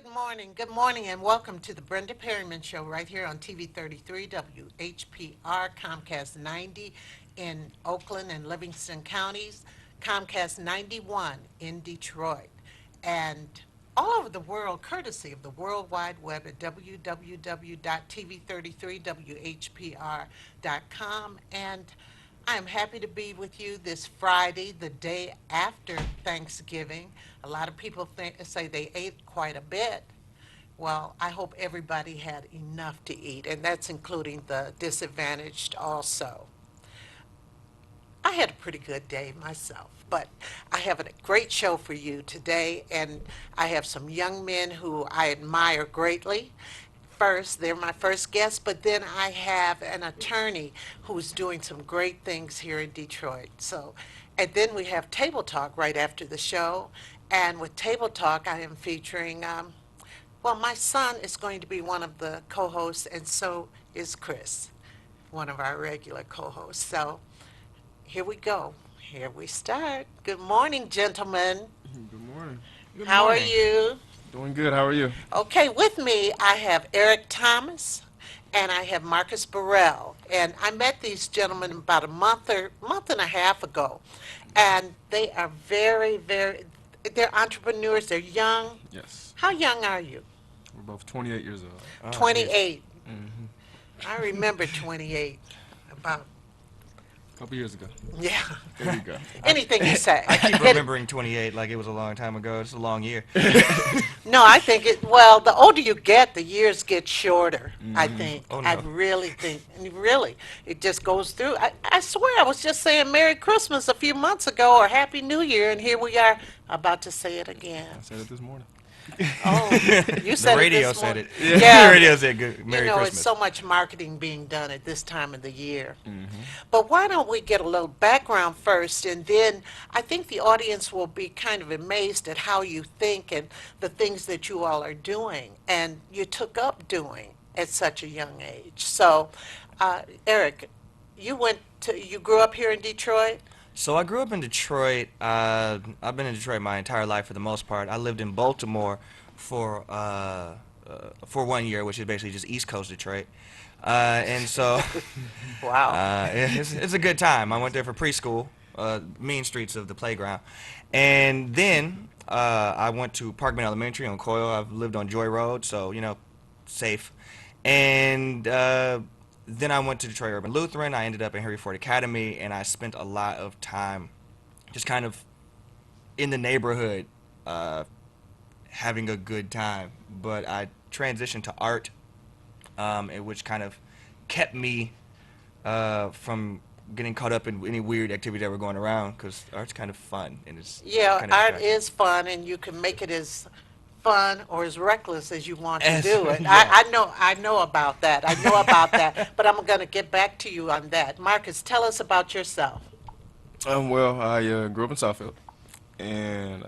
Good morning, and welcome to the Brenda Perryman Show right here on TV 33 WHPR, Comcast 90 in Oakland and Livingston counties, Comcast 91 in Detroit, and all over the world, courtesy of the World Wide Web at www.tv33whpr.com. And I am happy to be with you this Friday, the day after Thanksgiving. A lot of people say they ate quite a bit. Well, I hope everybody had enough to eat, and that's including the disadvantaged also. I had a pretty good day myself, but I have a great show for you today, and I have some young men who I admire greatly. First, they're my first guest, but then I have an attorney who's doing some great things here in Detroit. So, and then we have Table Talk right after the show, and with Table Talk, I am featuring, well, my son is going to be one of the co-hosts, and so is Chris, one of our regular co-hosts. So, here we go. Here we start. Good morning, gentlemen. Good morning. Good How are morning. you? Doing good. How are you? Okay, with me, I have Eric Thomas and I have Marcus Burrell. And I met these gentlemen about a month and a half ago. And they are they're entrepreneurs. They're young. Yes. How young are you? We're both 28 years old. Oh, geez. 28. Mm-hmm. I remember 28. About, A couple years ago. yeah. There you go. Anything you say. I keep remembering 28 like it was a long time ago. It's a long year. No, I think well, the older you get, the years get shorter, I Mhm. think. Oh, I no. really think, and really, it just goes through. I swear, I was just saying Merry Christmas a few months ago or Happy New Year, and here we are about to say it again. I said it this morning. Oh, you said The radio it this said morning. it. Yeah. The radio said good. Merry You know, Christmas. it's so much marketing being done at this time of the year. Mm-hmm. But why don't we get a little background first, and then I think the audience will be kind of amazed at how you think and the things that you all are doing and you took up doing at such a young age. So, Eric, you grew up here in Detroit? So I grew up in Detroit. I've been in Detroit my entire life for the most part. I lived in Baltimore for 1 year, which is basically just East Coast Detroit. And so Wow. it's a good time. I went there for preschool, mean streets of the playground. And then I went to Parkman Elementary on Coyle. I've lived on Joy Road, so, safe. And then I went to Detroit Urban Lutheran. I ended up in Henry Ford Academy, and I spent a lot of time just kind of in the neighborhood having a good time. But I transitioned to art, which kind of kept me from getting caught up in any weird activity that were going around, because art's kind of fun and it's Yeah, kind of art distracting. is fun, and you can make it as fun or as reckless as you want to As- do it. yeah. I know about that. I know about that, but I'm going to get back to you on that. Marcus, tell us about yourself. Well, I grew up in Southfield and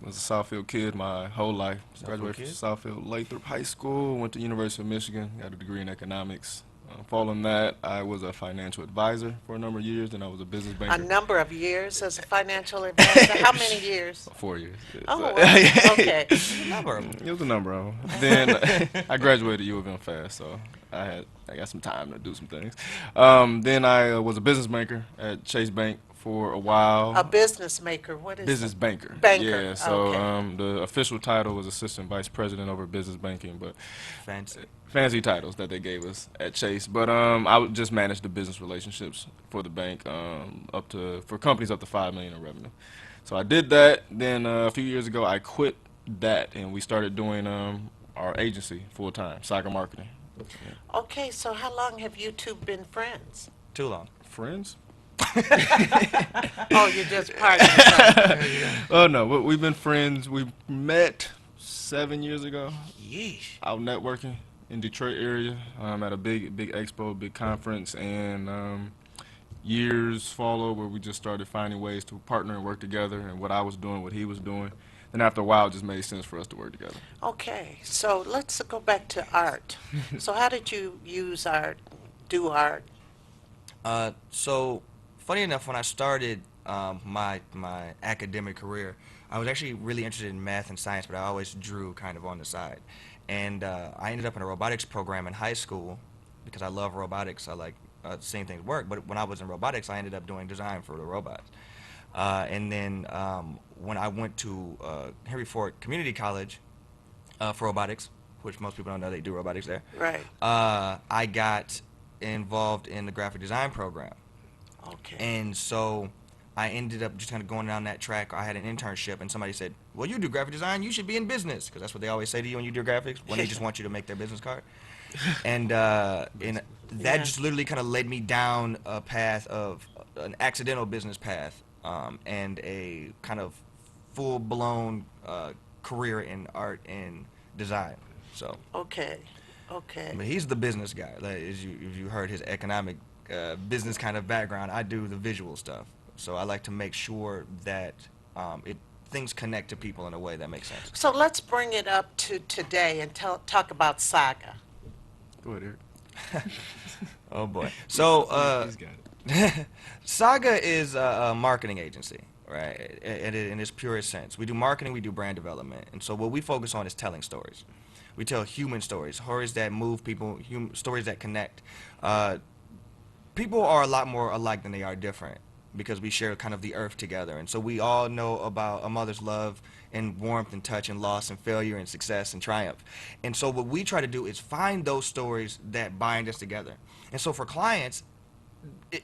was a Southfield kid my whole life. Southfield Graduated from kid? Southfield Lathrop High School, went to University of Michigan, got a degree in economics. Following that, I was a financial advisor for a number of years, and I was a business A banker. number of years as a financial advisor. How many years? 4 years. Yeah, Oh, so- wow. Okay. Number of 'em. It was a number of them. Then I graduated U of M fast, so I got some time to do some things. Then I was a business banker at Chase Bank for a while. A business maker. What is Business it? banker. Banker, Yeah. So okay. the official title was assistant vice president over business banking, but Fancy. fancy titles that they gave us at Chase. But I would just manage the business relationships for the bank for companies up to 5 million in revenue. So I did that. Then a few years ago, I quit that, and we started doing our agency full time, Soccer Marketing. Yeah. Okay, so how long have you two been friends? Too long. Friends? Oh, you're just partners. Oh no, we've been friends. We met 7 years ago. Yeesh. Out networking in Detroit area at a big expo, big conference, and years followed where we just started finding ways to partner and work together, and what I was doing, what he was doing. And after a while, it just made sense for us to work together. Okay, so let's go back to art. So how did you use art, do art? So funny enough, when I started my academic career, I was actually really interested in math and science, but I always drew kind of on the side. And I ended up in a robotics program in high school because I love robotics. I like seeing things work. But when I was in robotics, I ended up doing design for the robots. And then when I went to Henry Ford Community College for robotics, which most people don't know they do robotics there, Right. I got involved in the graphic design program. Okay. And so I ended up just kind of going down that track. I had an internship, and somebody said, well, you do graphic design, you should be in business, because that's what they always say to you when you do graphics, when they just want you to make their business card. And that Yeah. just literally kind of led me down a path of an accidental business path and a kind of full-blown career in art and design. So, Okay. Okay. but he's the business guy. Like, as if you heard his economic business kind of background, I do the visual stuff. So I like to make sure that things connect to people in a way that makes sense. So let's bring it up to today and talk about Saga. Go ahead, Eric. Oh boy. So He's got it. Saga is a marketing agency, right? In its purest sense. We do marketing, we do brand development. And so what we focus on is telling stories. We tell human stories that move people, stories that connect. People are a lot more alike than they are different because we share kind of the earth together. And so we all know about a mother's love and warmth and touch and loss and failure and success and triumph. And so what we try to do is find those stories that bind us together. And so for clients,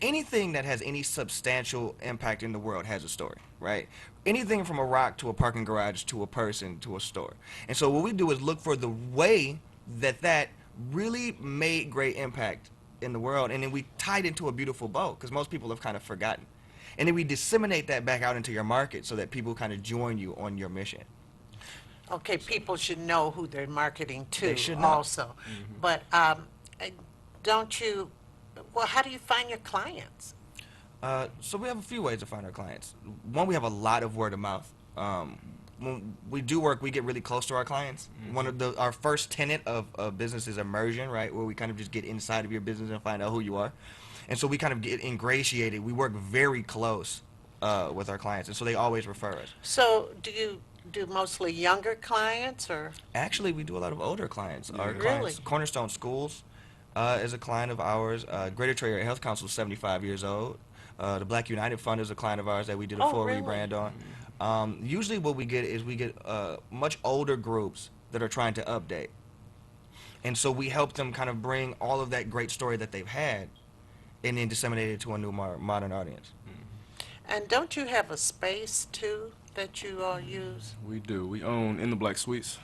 anything that has any substantial impact in the world has a story, right? Anything from a rock to a parking garage to a person to a store. And so what we do is look for the way that really made great impact in the world, and then we tie it into a beautiful bow because most people have kind of forgotten. And then we disseminate that back out into your market so that people kind of join you on your mission. Okay, people should know who they're marketing to They should know. also. But don't you, well, how do you find your clients? So we have a few ways to find our clients. One, we have a lot of word of mouth. When we do work, we get really close to our clients. One of our first tenet of business is immersion, right, where we kind of just get inside of your business and find out who you are. And so we kind of get ingratiated. We work very close with our clients, and so they always refer us. So do you do mostly younger clients or? Actually, we do a lot of older clients. Our Really? clients, Cornerstone Schools is a client of ours. Greater Trade Area Health Council is 75 years old. The Black United Fund is a client of ours that we did a Oh, full really? rebrand on. Usually what we get much older groups that are trying to update. And so we help them kind of bring all of that great story that they've had and then disseminate it to a new modern audience. And don't you have a space too that you all use? We do. We own In the Black Suites.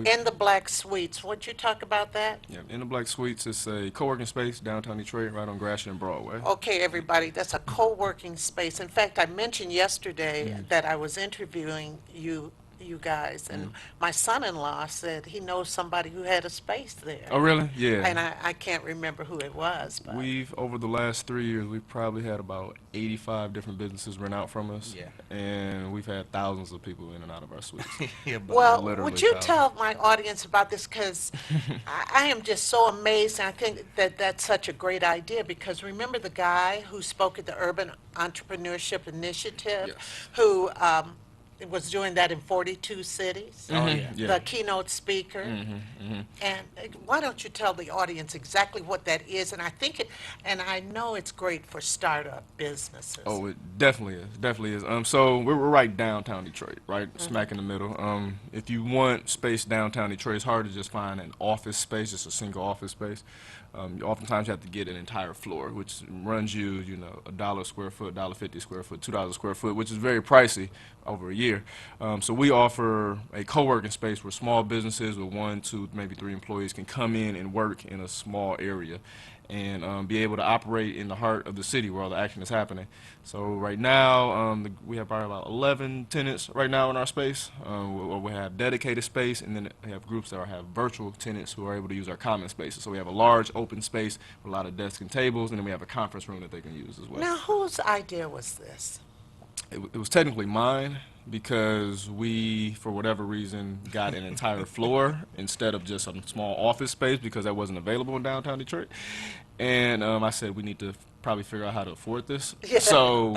In the Black Suites, would you talk about that? Yeah, In the Black Suites is a co-working space downtown Detroit, right on Gratiot and Broadway. Okay, everybody, that's a co-working space. In fact, I mentioned yesterday that I was interviewing you guys, and my son-in-law said he knows somebody who had a space there. Oh, really? Yeah. And I can't remember who it was, but We've, over the last 3 years, we've probably had about 85 different businesses rent out from us. Yeah. And we've had thousands of people in and out of our suites. Yeah, but well, literally would you thousands. tell my audience about this? Because I am just so amazed, and I think that that's such a great idea. Because remember the guy who spoke at the Urban Entrepreneurship Initiative, Yes. who was doing that in 42 cities? Oh, yeah. Yeah. The keynote speaker. And why don't you tell the audience exactly what that is? And I think and I know it's great for startup businesses. Oh, it definitely is. Definitely is. So we're right downtown Detroit, right smack in the middle. If you want space downtown Detroit, it's hard to just find an office space, just a single office space. Oftentimes you have to get an entire floor, which runs you, $1 a square foot, $1.50 a square foot, $2 a square foot, which is very pricey over a year. So we offer a co-working space where small businesses with 1, 2, maybe 3 employees can come in and work in a small area and be able to operate in the heart of the city where all the action is happening. So right now, we have probably about 11 tenants right now in our space. We have dedicated space, and then we have groups that have virtual tenants who are able to use our common spaces. So we have a large open space with a lot of desks and tables, and then we have a conference room that they can use as well. Now, whose idea was this? It was technically mine because we, for whatever reason, got an entire floor instead of just a small office space because that wasn't available in downtown Detroit. And I said we need to probably figure out how to afford this. Yeah. So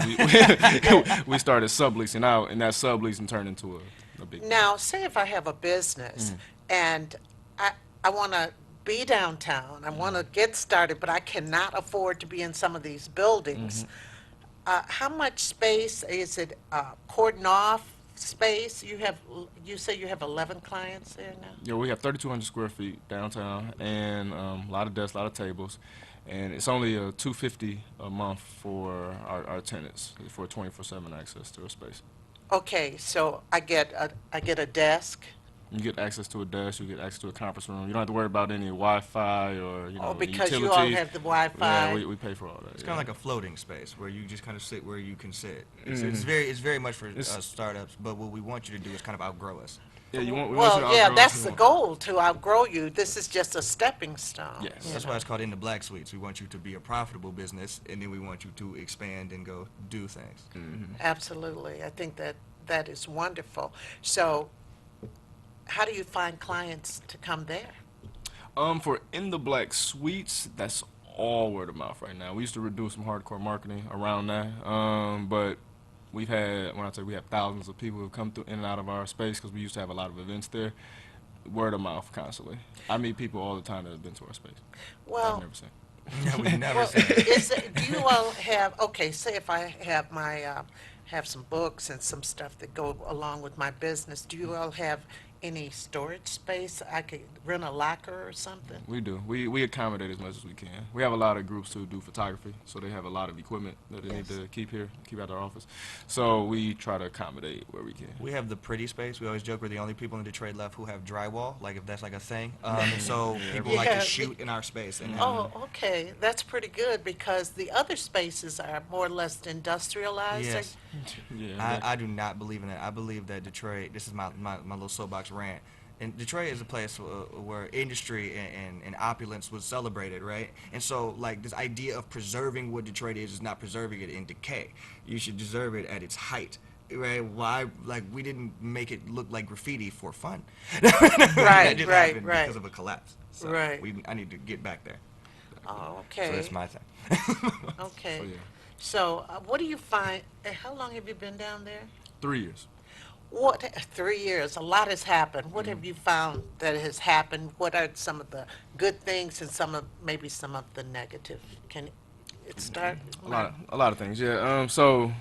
we started subleasing out, and that subleasing turned into a big thing. Now, say if I have a business and I, I want to be downtown, I want to get started, but I cannot afford to be in some of these buildings. How much space is it? Cordon off space? You say you have 11 clients there now? Yeah, we have 3,200 square feet downtown, and a lot of desks, a lot of tables, and it's only $250 a month for our tenants for 24/7 access to a space. Okay, so I get a desk. You get access to a desk, you get access to a conference room. You don't have to worry about any Wi-Fi or Oh, any because you all utilities. have the Yeah, Wi-Fi. we pay for all that. It's yeah. kind of like a floating space where you just kind of sit where you can sit. It's Mhm. it's very much for It's- startups. But what we want you to do is kind of outgrow us. Yeah, we want you to Well, yeah, outgrow that's us. the goal, to outgrow you. This is just a stepping stone. Yes. you That's know. why it's called In the Black Suites. We want you to be a profitable business, and then we want you to expand and go do things. Absolutely. I think that is wonderful. So, how do you find clients to come there? For In the Black Suites, that's all word of mouth right now. We used to do some hardcore marketing around that, but we've had, when I say we have thousands of people who come through in and out of our space because we used to have a lot of events there. Word of mouth constantly. I meet people all the time that have been to our space. I've Well, never seen. No, we never well, said it. do you all have, okay, say if I have have some books and some stuff that go along with my business, do you all have any storage space? I could rent a locker or something? We do. We accommodate as much as we can. We have a lot of groups who do photography, so they have a lot of equipment that they need Yes. to keep here, keep at their office. So we try to accommodate where we can. We have the pretty space. We always joke we're the only people in Detroit left who have drywall, like if that's like a thing. And so people like Yeah, to shoot in our space. And Oh, okay, that's pretty good because the other spaces are more or less industrialized. yes, Yeah. I do not believe in that. I believe that Detroit, this is my little soapbox rant, and Detroit is a place where industry and opulence was celebrated, right? And so, like, this idea of preserving what Detroit is not preserving it in decay. You should preserve it at its height, right? Why, like, we didn't make it look like graffiti for fun. That Right, just right, happened right. because of a collapse. So Right. I need to get back there. Oh, So okay. that's my thing. Okay. So yeah, So, what do you find? How long have you been down there? 3 years. What 3 years? A lot has happened. What have you found that has happened? What are some of the good things and maybe some of the negative? Can it start? A lot of things. Yeah. So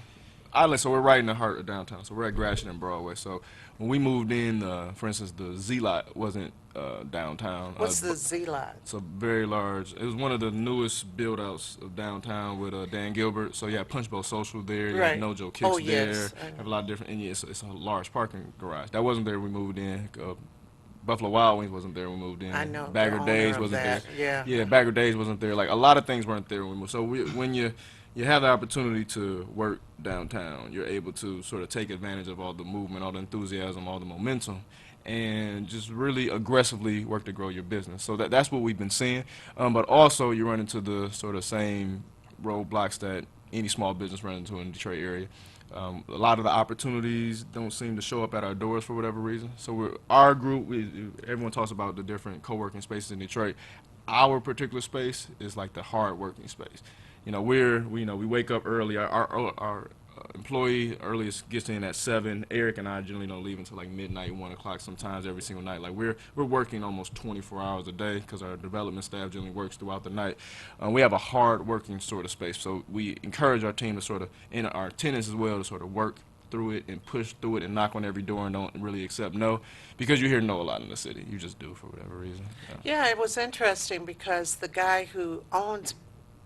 we're right in the heart of downtown. So we're at Gratiot and Broadway. So when we moved in, for instance, the Z Lot wasn't downtown. What's the Z lot? It's a very large. It was one of the newest build outs of downtown with Dan Gilbert. So you have Punch Bowl Social there. You Right. have No Joe Kicks Oh, there. yes, I know. Have a lot of different. And yeah, it's a large parking garage. That wasn't there when we moved in. Buffalo Wild Wings wasn't there when we moved in. I know, the Bagger owner Days of wasn't that, there. yeah. Yeah, Bagger Days wasn't there. Like a lot of things weren't there when we moved. So when you have the opportunity to work downtown, you're able to sort of take advantage of all the movement, all the enthusiasm, all the momentum, and just really aggressively work to grow your business. So that's what we've been seeing. But also you run into the sort of same roadblocks that any small business run into in the Detroit area. A lot of the opportunities don't seem to show up at our doors for whatever reason. So our group, everyone talks about the different co-working spaces in Detroit. Our particular space is like the hard working space. You know, we wake up early. Our employee earliest gets in at 7. Eric and I generally don't leave until like midnight, 1 o'clock sometimes every single night. Like we're working almost 24 hours a day because our development staff generally works throughout the night. We have a hard working sort of space, so we encourage our team to sort of, and our tenants as well, to sort of work through it and push through it and knock on every door and don't really accept no, because you hear no a lot in the city. You just do for whatever reason. Yeah, it was interesting because the guy who owns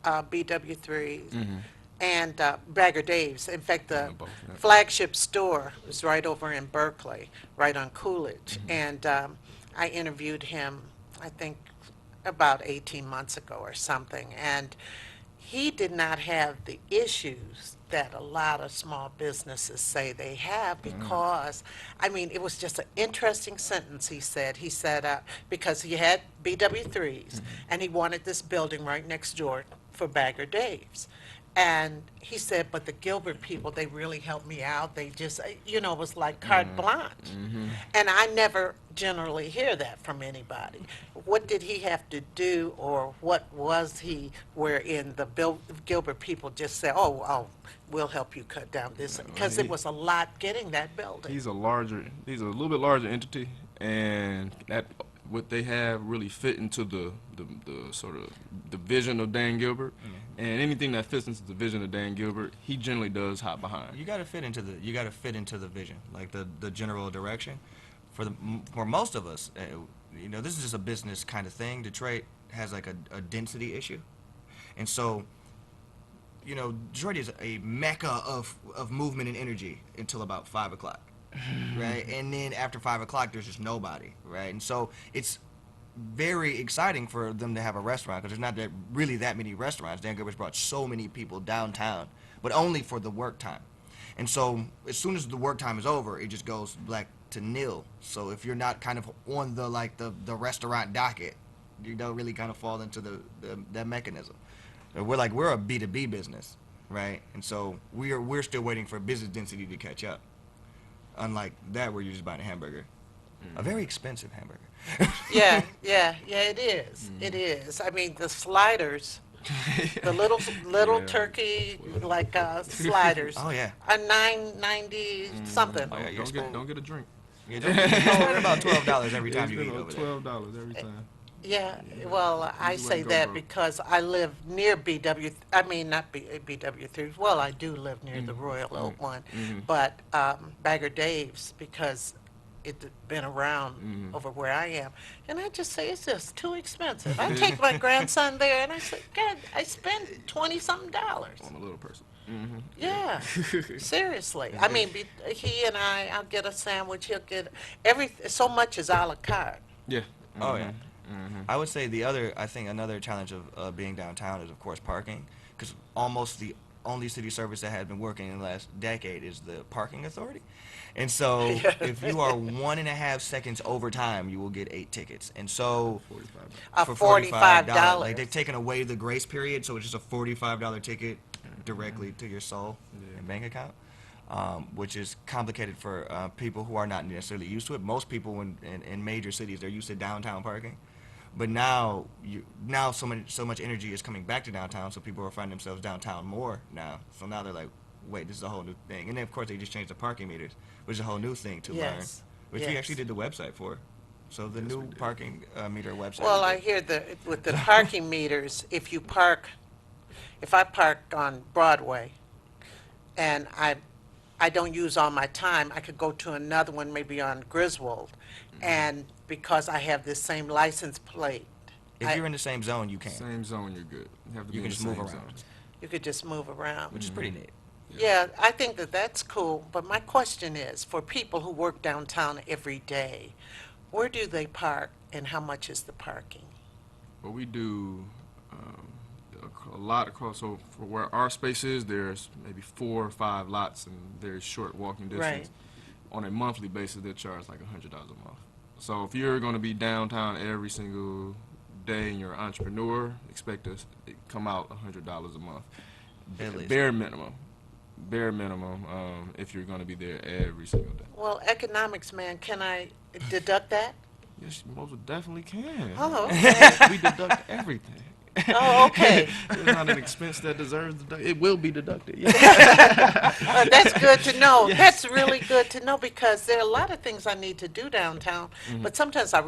BW3 and Bagger Dave's, in fact, the Both, yeah. flagship store is right over in Berkeley, right on Coolidge. And I interviewed him, I think, about 18 months ago or something. And he did not have the issues that a lot of small businesses say they have because, I mean, it was just an interesting sentence he said. He said, because he had BW3s and he wanted this building right next door for Bagger Dave's. And he said, but the Gilbert people, they really helped me out. They just, it was like carte blanche. And I never generally hear that from anybody. What did he have to do, or what was he wherein the Gilbert people just said, oh, we'll help you cut down this? Because it was a lot getting that building. He's a little bit larger entity, and that what they have really fit into the sort of the vision of Dan Gilbert, and anything that fits into the vision of Dan Gilbert, he generally does hop behind. You got to fit into the vision, like the general direction. For most of us, this is just a business kind of thing. Detroit has like a density issue, and so Detroit is a mecca of movement and energy until about 5 o'clock, right? And then after 5 o'clock, there's just nobody, right? And so it's very exciting for them to have a restaurant because there's not really that many restaurants. Dan Gilbert's brought so many people downtown, but only for the work time. And so as soon as the work time is over, it just goes back to nil. So if you're not kind of on the restaurant docket, you don't really kind of fall into that mechanism. We're a B2B business, right? And so we're still waiting for business density to catch up. Unlike that, where you're just buying a hamburger, a very expensive hamburger. Yeah, it is. It is. I mean, the sliders, the little Yeah. turkey sliders. Oh yeah. Are $9.90 something. Oh, yeah, you're Don't get a drink. You spend about $12 every time you eat over there. $12 every time. Yeah, well, I Easy way say to go, that bro. because I live near BW, I mean, not BW3, well, I do live near the Royal Oak one, but Bagger Dave's, because it's been around over where I am. And I just say, it's just too expensive. I take my grandson there, and I say, God, I spend 20-something dollars. On a little person. Yeah, seriously. I mean, he and I'll get a sandwich, he'll get, so much is a la carte. Yeah. Oh yeah. I would say I think another challenge of being downtown is, of course, parking, because almost the only city service that has been working in the last decade is the parking authority. And so if you are 1.5 seconds over time, you will get 8 tickets. And so $45. For $45. like they've taken away the grace period, so it's just a $45 ticket directly to your soul and bank account. Which is complicated for people who are not necessarily used to it. Most people in major cities, they're used to downtown parking. But now so much energy is coming back to downtown, so people are finding themselves downtown more now. So now they're like, wait, this is a whole new thing. And then, of course, they just changed the parking meters, which is a whole new thing to learn, Yes, which we yes. actually did the website for. So the new parking meter website. Well, we I did. hear with the parking meters, if I park on Broadway and I don't use all my time, I could go to another one, maybe on Griswold, and because I have this same license plate, If you're in the same zone, you can. Same zone, you're good. You have to You be can in just the move same around. zone. you could just move around. Which is pretty neat. Yeah, I think that's cool, but my question is, for people who work downtown every day, where do they park and how much is the parking? But we do a lot across. So for where our space is, there's maybe 4 or 5 lots and very short walking distance. Right. On a monthly basis, they charge like $100 a month. So if you're going to be downtown every single day and you're an entrepreneur, expect to come out $100 a month. At least. Bare minimum. Bare minimum. If you're going to be there every single day. Well, economics, man, can I deduct that? Yes, you most definitely can. Oh, okay. We deduct everything. Oh, okay. It's not an expense that deserves it will be deducted. Yeah. That's good to know. That's really good to know because there are a lot of things I need to do downtown, but sometimes I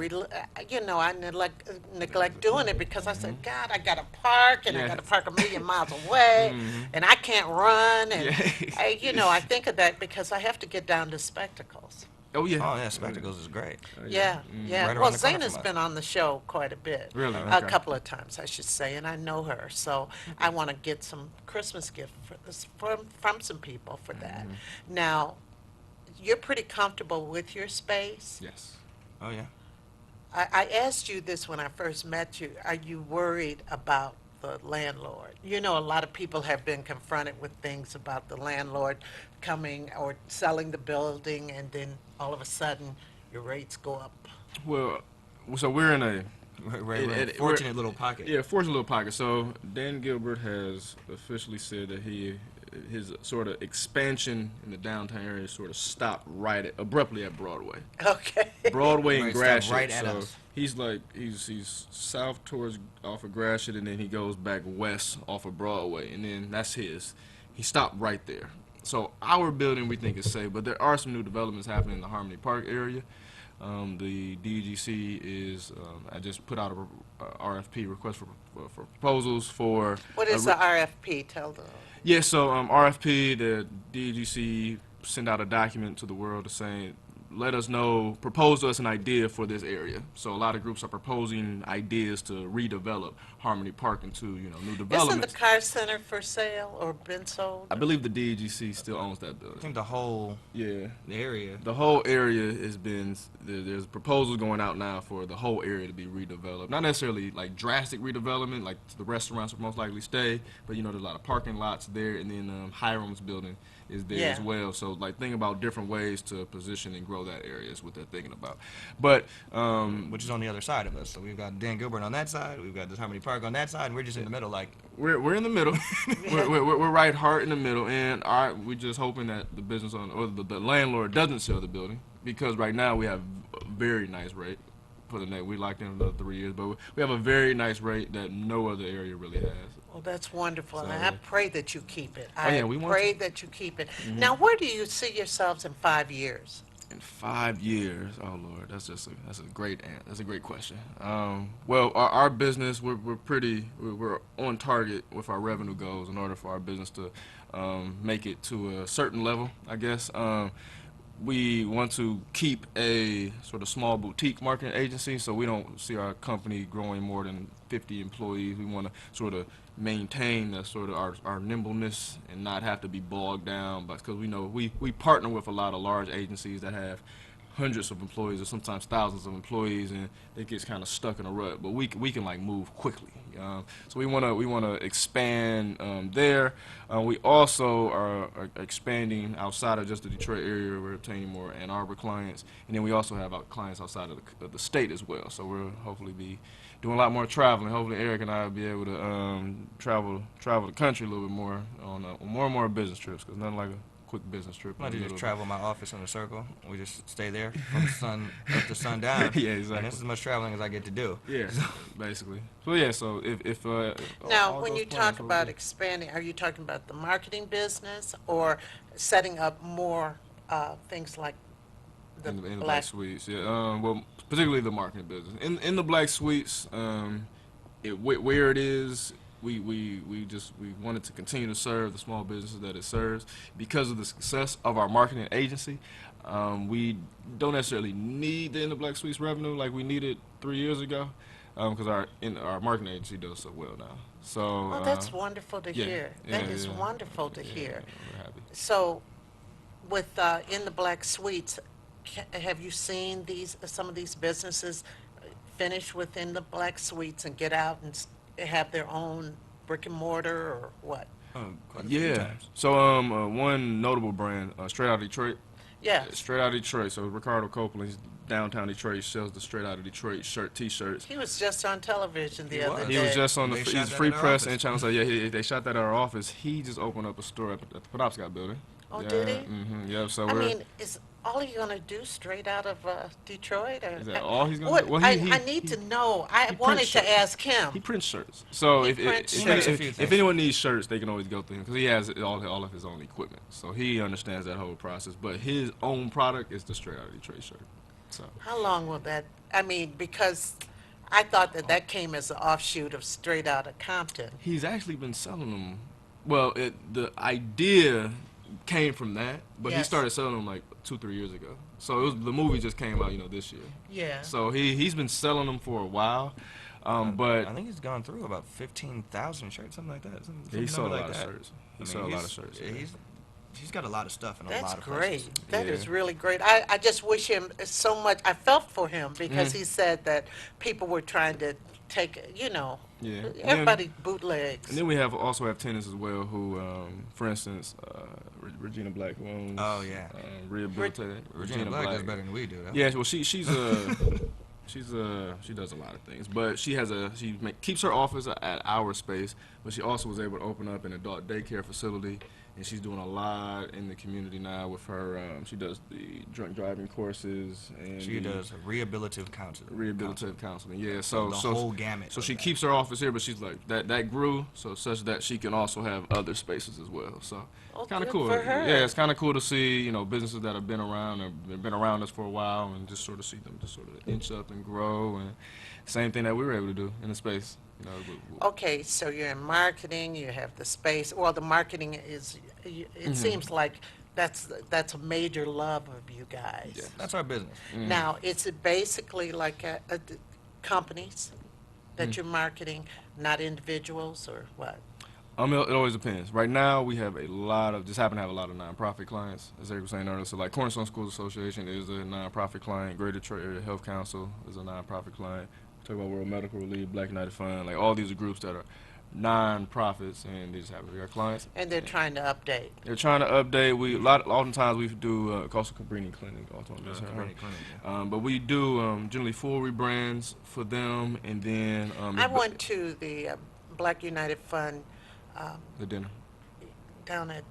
neglect doing it because I said, God, I got to park and I got to park a million miles away and I can't run. And, I think of that because I have to get down to Spectacles. Oh yeah. Oh yeah, Spectacles is great. Yeah. Right Well, around the corner Zana's from us. been on the show quite a bit. Really? A Okay. couple of times, I should say, and I know her. So I want to get some Christmas gift from some people for that. Now, you're pretty comfortable with your space. Yes. Oh yeah. I asked you this when I first met you. Are you worried about the landlord? A lot of people have been confronted with things about the landlord coming or selling the building, and then all of a sudden your rates go up. Well, so we're in a We're in a fortunate little pocket. Yeah, fortunate little pocket. So Dan Gilbert has officially said that his sort of expansion in the downtown area sort of stopped abruptly at Broadway. Okay. Broadway and Right, stopped Gratiot. right at so us. he's like he's south towards off of Gratiot, and then he goes back west off of Broadway, and then that's his. He stopped right there. So our building we think is safe, but there are some new developments happening in the Harmony Park area. The DGC is I just put out a RFP request for proposals for. What is the RFP? Tell them. Yeah, so RFP, the DGC sent out a document to the world saying, let us know, propose us an idea for this area. So a lot of groups are proposing ideas to redevelop Harmony Park into, new Isn't the developments. car center for sale or been sold? I believe the DGC still owns that I building. think the whole Yeah. area. The whole area has been, there's proposals going out now for the whole area to be redeveloped. Not necessarily like drastic redevelopment, like the restaurants will most likely stay, but there's a lot of parking lots there, and then Hiram's building is there as Yeah. well. So like think about different ways to position and grow that area is what they're thinking about. But Which is on the other side of us. So we've got Dan Gilbert on that side, we've got this Harmony Park on that side, and we're just in the middle, like we're in the middle. we're right hard in the middle, and we're just hoping that the business owner or the landlord doesn't sell the building, because right now we have a very nice rate for the next. We locked in another 3 years, but we have a very nice rate that no other area really has. Well, that's wonderful, and So- I pray that you keep it. Oh, yeah, we want pray to. that you keep it. Now, where do you see yourselves in 5 years? In 5 years, oh Lord, that's a great question. Well, our business, we're on target with our revenue goals in order for our business to make it to a certain level, I guess. We want to keep a sort of small boutique marketing agency, so we don't see our company growing more than 50 employees. We want to sort of maintain that sort of our nimbleness and not have to be bogged down, because we know we partner with a lot of large agencies that have hundreds of employees or sometimes thousands of employees, and it gets kind of stuck in a rut. But we can like move quickly. So we wanna expand there. We also are expanding outside of just the Detroit area. We're obtaining more Ann Arbor clients, and then we also have our clients outside of the state as well. So we'll hopefully be doing a lot more traveling. Hopefully Eric and I will be able to travel the country a little bit more on more and more business trips, because nothing like a quick business trip. I in the just middle of- travel my office in a circle. We just stay there from sun up to sundown. Yeah, And exactly. that's as much traveling as I get to do. Yeah, basically. So yeah, so if Now, all when those you plans talk will about be- expanding, are you talking about the marketing business or setting up more things like the in the black? black suites, yeah. Well, particularly the marketing business. In the black suites, where it is, we wanted to continue to serve the small businesses that it serves because of the success of our marketing agency. We don't necessarily need the in the black suites revenue like we needed 3 years ago, because our marketing agency does so well now. So Oh, that's wonderful to yeah, hear. yeah, That is yeah. wonderful to yeah, hear. We're happy. So, with in the black suites, have you seen some of these businesses finish within the black suites and get out and have their own brick and mortar or what? Quite a few Yeah. times. So one notable brand, Straight Out of Detroit. Yes, Straight Out of Detroit. So Ricardo Copeland, he's downtown Detroit. He sells the Straight Out of Detroit T-shirts. he was just on television the He other was. day. He was just on They shot he's that free at our press office. and channel. So yeah, they shot that at our office. He just opened up a store at the Penobscot building. Oh, yeah, did he? Yeah. So I we're. mean, is all he gonna do straight out of Detroit? Or, Is that all he's gonna what, do? Well, I he- need he- to know. I he wanted prints to shirts. ask him. He prints shirts. So He if prints if, shirts. if, A few if, things. anyone needs shirts, they can always go through him because he has all of his own equipment. So he understands that whole process. But his own product is the Straight Out of Detroit shirt. So. How long will that? I mean, because I thought that came as an offshoot of Straight Out of Compton. He's actually been selling them. Well, the idea came from that, but he Yes. started selling them like 2-3 years ago. So the movie just came out, this year. Yeah. So he's been selling them for a while, but I think he's gone through about 15,000 shirts, something like that. he sold a like lot of that. shirts. He I mean, sold a lot of he's- shirts. yeah, yeah. He's got a lot of stuff in a That's lot of great. places. That Yeah. is really great. I just wish him so much. I felt for him because he said that people were trying to take, Yeah. everybody bootlegs. And then we also have tenants as well who, for instance, Regina Black, who owns Oh, yeah. Rehabilitated. Regina Black does better than we do. Though. Yeah, well, she's She does a lot of things, but keeps her office at our space, but she also was able to open up an adult daycare facility, and she's doing a lot in the community now with her. She does the drunk driving courses and She does rehabilitative counseling. rehabilitative counseling. Yeah, The whole gamut. So of she that. keeps her office here, but she's like that grew so such that she can also have other spaces as well. So Oh, it's kind of good cool. for her. Yeah, it's kind of cool to see businesses that have been around or been around us for a while, and just sort of see them just sort of inch up and grow, and same thing that we were able to do in the space. Okay, so you're in marketing, you have the space, well, the marketing is, it seems like that's a major love of you guys. Yeah. That's our business. Now, is it basically like companies that you're marketing, not individuals, or what? It always depends. Right now, we have just happen to have a lot of nonprofit clients, as Eric was saying earlier. So, like Cornerstone Schools Association is a nonprofit client. Greater Detroit Area Health Council is a nonprofit client. We talk about World Medical Relief, Black United Fund. Like all these are groups that are nonprofits, and they just happen to be our clients. And they're trying to update. They're trying to update. Oftentimes we do also Cabrini Clinic. Cabrini Clinic, yeah. But we do generally full rebrands for them, and then I went to the Black United Fund the dinner, down at,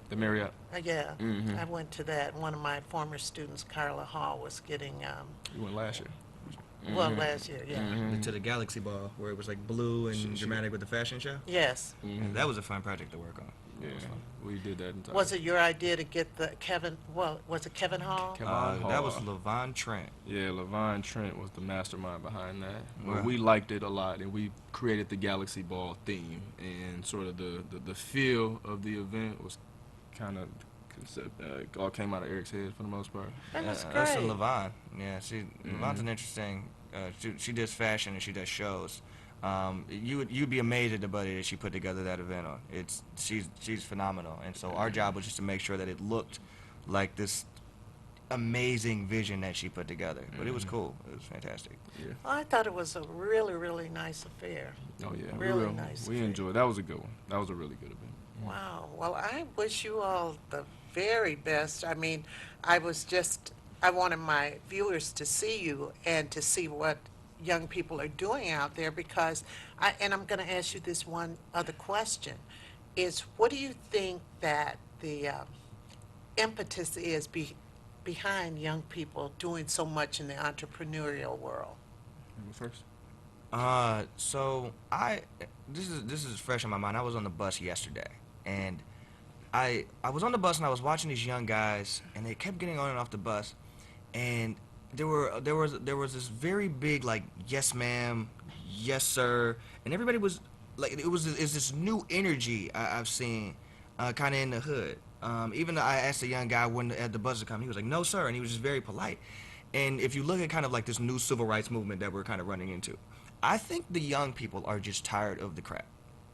the Marriott. yeah, Mhm. I went to that. One of my former students, Carla Hall, was getting, We went last year. well, last year, yeah. To the Galaxy Ball, where it was like blue and dramatic with the fashion show. Yes. And that was a fun project to work on. Yeah, we did that. In time. Was it your idea to get was it Kevin Hall? Kevin That was Hall. LaVon Trent. Yeah, LaVon Trent was the mastermind behind that. Wow. We liked it a lot, and we created the Galaxy Ball theme, and sort of the feel of the event was kind of all came out of Eric's head for the most part. That was That's great. LaVon. Yeah, LaVon's an interesting. She does fashion and she does shows. You'd be amazed at the buddy that she put together that event on. She's phenomenal, and so our job was just to make sure that it looked like this amazing vision that she put together. But it was cool. It was fantastic. Yeah. I thought it was a really, really nice affair. Oh yeah. Really nice We affair. enjoyed. That was a good one. That was a really good event. Wow. Well, I wish you all the very best. I mean, I wanted my viewers to see you and to see what young people are doing out there because I'm going to ask you this one other question is what do you think that the impetus is behind young people doing so much in the entrepreneurial world? You go first. So this is fresh in my mind. I was on the bus yesterday, and I was on the bus and I was watching these young guys, and they kept getting on and off the bus, and there was this very big like yes ma'am, yes sir, and everybody was like it's this new energy I've seen kind of in the hood. Even though I asked a young guy when the bus was coming, he was like no sir, and he was just very polite. And if you look at kind of like this new civil rights movement that we're kind of running into, I think the young people are just tired of the crap.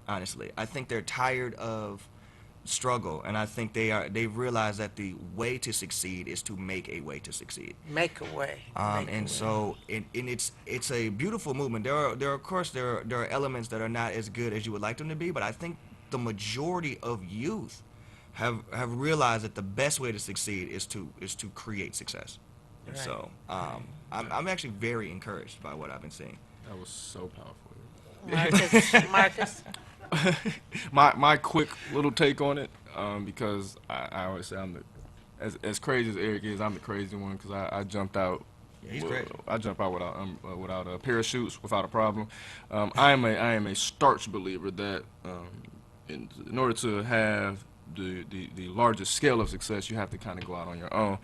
Honestly, I think they're tired of struggle, and I think they've realized that the way to succeed is to make a way to succeed. Make a way. So it's a beautiful movement. There are elements that are not as good as you would like them to be, but I think the majority of youth have realized that the best way to succeed is to create success. Right. So I'm actually very encouraged by what I've been seeing. That was so powerful. Marcus? My quick little take on it, because I always say as crazy as Eric is, I'm the crazy one because I jumped out. Yeah, he's crazy. I jump out without parachutes, without a problem. I am a starch believer that in order to have the largest scale of success, you have to kind of go out on your own,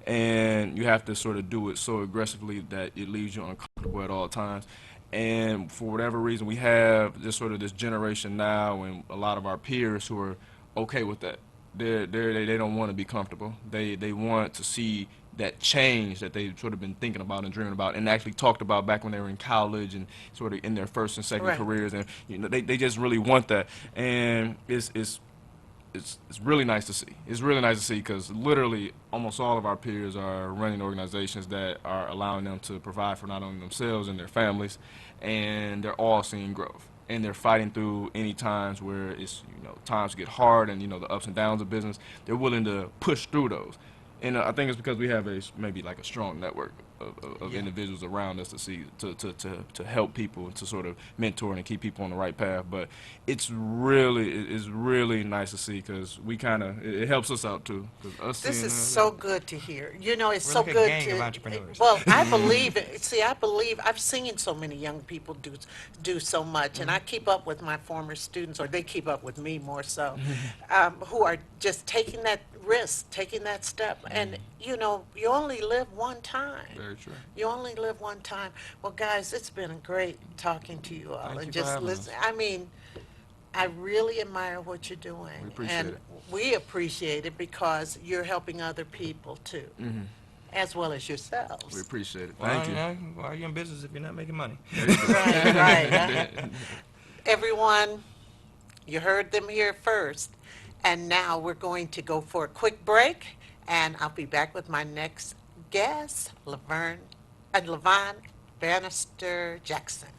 and you have to sort of do it so aggressively that it leaves you uncomfortable at all times. And for whatever reason, we have just sort of this generation now, and a lot of our peers who are okay with that. They don't want to be comfortable. They want to see that change that they've sort of been thinking about and dreaming about, and actually talked about back when they were in college and sort of in their first and second Right. careers. And they just really want that, and it's really nice to see. It's really nice to see because literally almost all of our peers are running organizations that are allowing them to provide for not only themselves and their families, and they're all seeing growth. And they're fighting through any times where it's times get hard and the ups and downs of business. They're willing to push through those, and I think it's because we have maybe like a strong network of Yeah. individuals around us to see to help people, to sort of mentor and keep people on the right path. But it's really nice to see, because we kind of it helps us out too. 'Cause us This seeing is so good to hear. You know, it's We're so like a good gang of to, entrepreneurs. well, I believe it. See, I believe, I've seen so many young people do so much, and I keep up with my former students, or they keep up with me more so, who are just taking that risk, taking that step. And, you know, you only live one time. very true. You only live one time. Well, guys, it's been great talking to you all Thank and you for just having listen. us. I mean, I really admire what you're doing. We appreciate And it. we appreciate it because you're helping other people too, as well as We yourselves. appreciate it. Well, Thank you you. know, why are you in business if you're not making money? There you go. Right, right. Everyone, you heard them here first. And now we're going to go for a quick break, and I'll be back with my next guest, Levine Bannister Jackson.